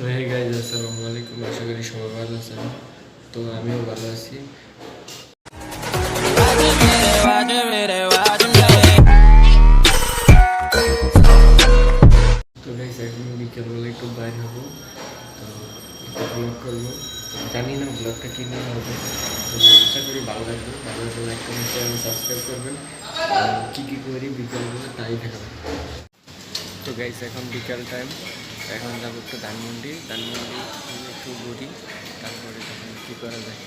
তো hey guys আসসালামু আলাইকুম, আশা করি সবাই ভালো আছেন। তো আমিও ভালো আছি। তো গাইজ এখন বিকেলবেলা একটু বাইরে হবো, তো একটু ব্লগ করবো। জানি না ব্লগটা কী নিয়ে হবে, তো আশা করি ভালো লাগবে। ভালো লাগলে লাইক কমেন্ট শেয়ার সাবস্ক্রাইব করবেন। কী কী করি বিকেলবেলা তাই দেখাবেন। তো গাইজ এখন বিকেল টাইম, এখন যাবো একটু ধানমন্ডি একটু ঘুরি, তারপরে তখন কী করা যায়।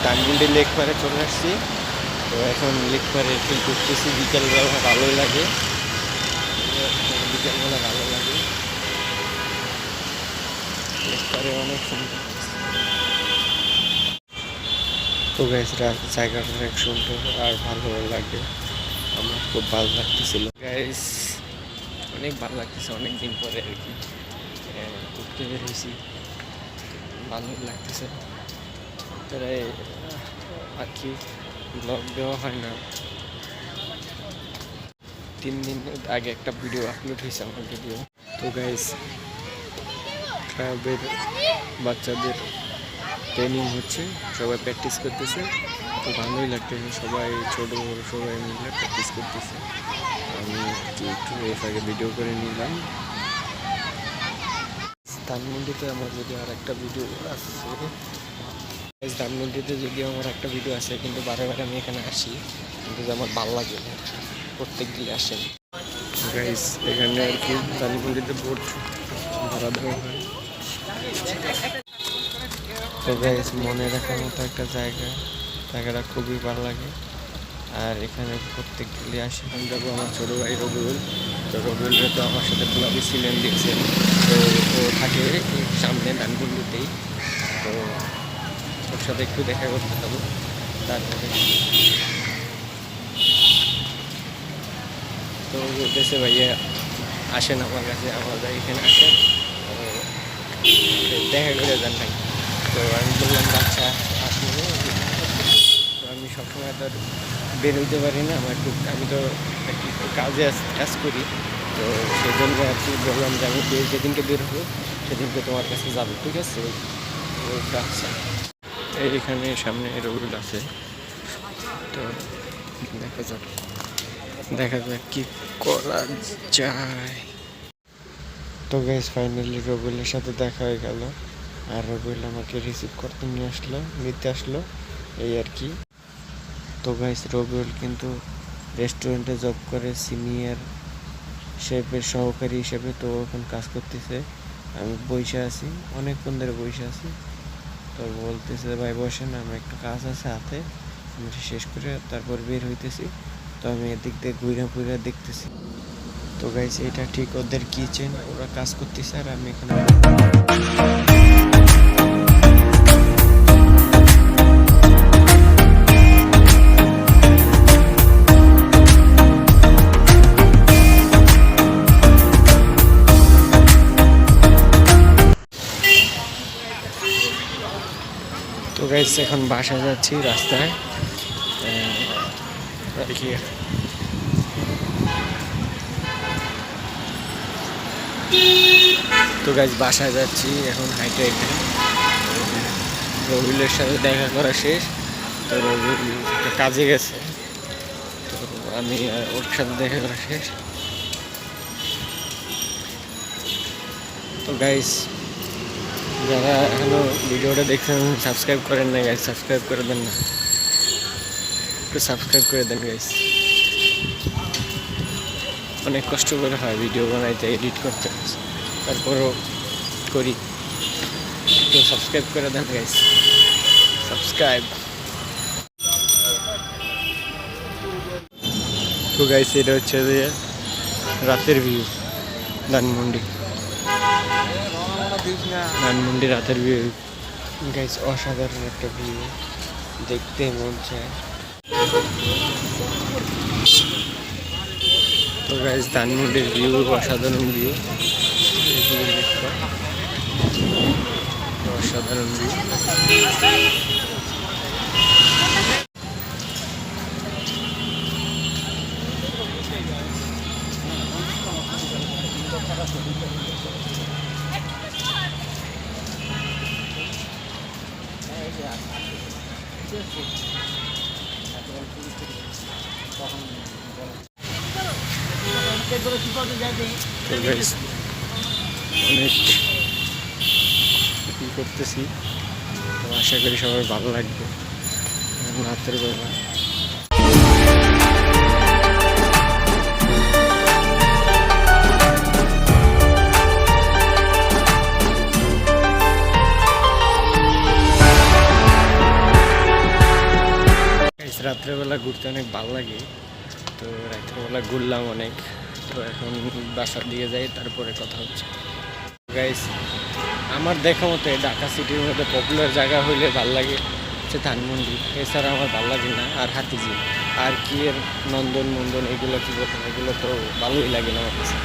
ধানমন্ডি লেক পারে চলে আসছি। তো এখন লেক পারে ফিল করতেছি, বিকেলবেলা ভালোই লাগে, বিকেলবেলা ভালো লাগে। লেক পারে অনেক সুন্দর। তো গাইস জায়গাটা অনেক সুন্দর আর ভালো লাগে, আমার খুব ভালো লাগতেছিল গাইস, অনেক ভালো লাগতেছে। অনেক দিন পরে আর কি ঘুরতে বেরিয়েছি, ভালোই লাগতেছে। তাই আর কি ব্লগ দেওয়া হয় না, 3 দিন আগে একটা ভিডিও আপলোড হয়েছে আমার ভিডিও। তো গাইস ক্লাবের বাচ্চাদের ট্রেনিং হচ্ছে, সবাই প্র্যাকটিস করতেছে, তো ভালোই লাগতেছে। সবাই ছোটো বড়ো সবাই মিলে প্র্যাকটিস করতেছে। আমি একটু আগে ভিডিও করে নিলাম। ধানমন্ডিতে আমার যদি আর একটা ভিডিও আছে, ধানমন্ডিতে যদিও আমার একটা ভিডিও আছে, কিন্তু বারে বারে আমি এখানে আসি, কিন্তু আমার ভালো লাগে না, প্রত্যেক দিন আসেন গাইস। এখানে আর কি ধানমন্ডিতে বোট ভাড়া দেওয়া হয়। তো গাইস মনে রাখার মতো একটা জায়গাটা খুবই ভালো লাগে। আর এখানে প্রত্যেক দিনই আসি। আমি যাবো আমার ছোটো ভাই রবিউল। তো রবিউলরা তো আমার সাথে ক্লাবে সিলেন দিয়েছে, তো ও থাকে সামনে ধানমন্ডিতেই, তো ওর সাথে একটু দেখা করতে যাবো। তারপরে তো বলতেছে ভাইয়া আসেন আমার কাছে, আমাদের এখানে আসেন, দেখা করে যান ভাই। তো আমি বললাম আচ্ছা আসলে, তো আমি সবসময় তো বেরোইতে পারি না, আমি তো একটু কাজ করি, তো সেই জন্য আর কি বললাম যে আমি যেদিনকে বের হবো সেদিনকে তোমার কাছে যাবো, ঠিক আছে? আচ্ছা, এইখানে সামনে রোড আছে, তো দেখা যাক কি করা যায়। তো গাইস ফাইনালি রবিউলের সাথে দেখা হয়ে গেল, আর রবিউল আমাকে রিসিভ করতে নিতে আসলো, এই আর কি। তো গাইস রবিউল কিন্তু রেস্টুরেন্টে জব করে, সিনিয়র শেফের সহকারী হিসেবে। তো এখন কাজ করতেছে, আমি বসে আছি, অনেকক্ষণ ধরে বসে আছি। তো বলতেছে ভাই বসেন, আমার একটু কাজ আছে হাতে, আমি শেষ করে তারপর বের হইতেছি। তো আমি এদিক দিয়ে ঘুরে দেখতেছি। তো গাইস এটা ঠিক ওদের কিচেন, ওরা কাজ করতেছে আর আমি এখানে। তো গাইস এখন বাসা যাচ্ছি রাস্তায় আর কি। তো গাইস বাসায় যাচ্ছি এখন হাইটে হাইটে। রবিউলের সাথে দেখা করা শেষ, তো রবিউল কাজে গেছে, তো আমি ওর সাথে দেখা করা শেষ। তো গাইস যারা এখনো ভিডিওটা দেখছেন সাবস্ক্রাইব করেন না গাইস, সাবস্ক্রাইব করে দেন না, একটু সাবস্ক্রাইব করে দেন গাইস। অনেক কষ্ট করে হয় ভিডিও বানাইতে, এডিট করতে, তারপরও করি, একটু সাবস্ক্রাইব করে দেন গাইস, সাবস্ক্রাইব। তো গাইস এটা হচ্ছে যে রাতের ভিউ ধানমন্ডি রাতের ভিউ। গাইস অসাধারণ একটা ভিউ, দেখতে মন চায়। তো গাইস ধানমন্ডির ভিউ অসাধারণ ভিউ, অসাধারণ ভিউ। অনেক কি করতেছি, তো আশা করি সবার ভালো লাগবে রাতের বেলা। রাত্রেবেলা ঘুরতে অনেক ভালো লাগে, তো রাত্রেবেলা ঘুরলাম অনেক। তো এখন বাসার দিকে যাই, তারপরে কথা হচ্ছে। গাইস আমার দেখা মতে ঢাকা সিটির মধ্যে পপুলার জায়গা হইলে ভাল লাগে হচ্ছে ধানমন্ডি, এছাড়া আমার ভাল লাগে না। আর হাতিঝিল, আর কি এর নন্দন এগুলো কি বলবো, এগুলো তো ভালোই লাগে না আমার কাছে।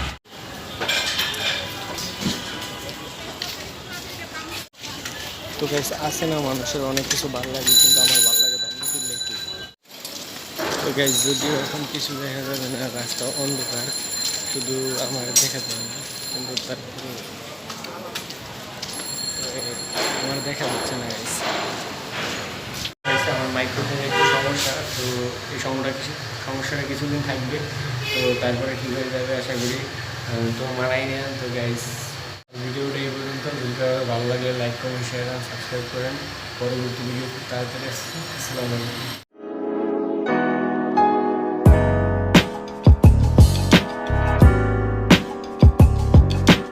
তো গাইস আছে না, মানুষের অনেক কিছু ভালো লাগে, কিন্তু আমার ভালো লাগে ধানমন্ডির লেকে। তো গাইস যদিও এখন কিছু দেখা যাবে না, রাস্তা অন্ধকার, শুধু আমার দেখা যাবে না, কিন্তু তারপরে আমার দেখা যাচ্ছে না গাইস। আমার মাইক্রোফোনে একটু সমস্যা, তো এই সমস্যাটা কিছুদিন থাকবে, তো তারপরে ঠিক হয়ে যাবে আশা করি। তো মানাই না। তো গাইস ভিডিওটা এই পর্যন্ত। ভিডিওটা ভালো লাগলে লাইক কমেন্ট শেয়ার আর সাবস্ক্রাইব করেন। পরবর্তী ভিডিও খুব তাড়াতাড়ি আসছে। আসসালামু আলাইকুম।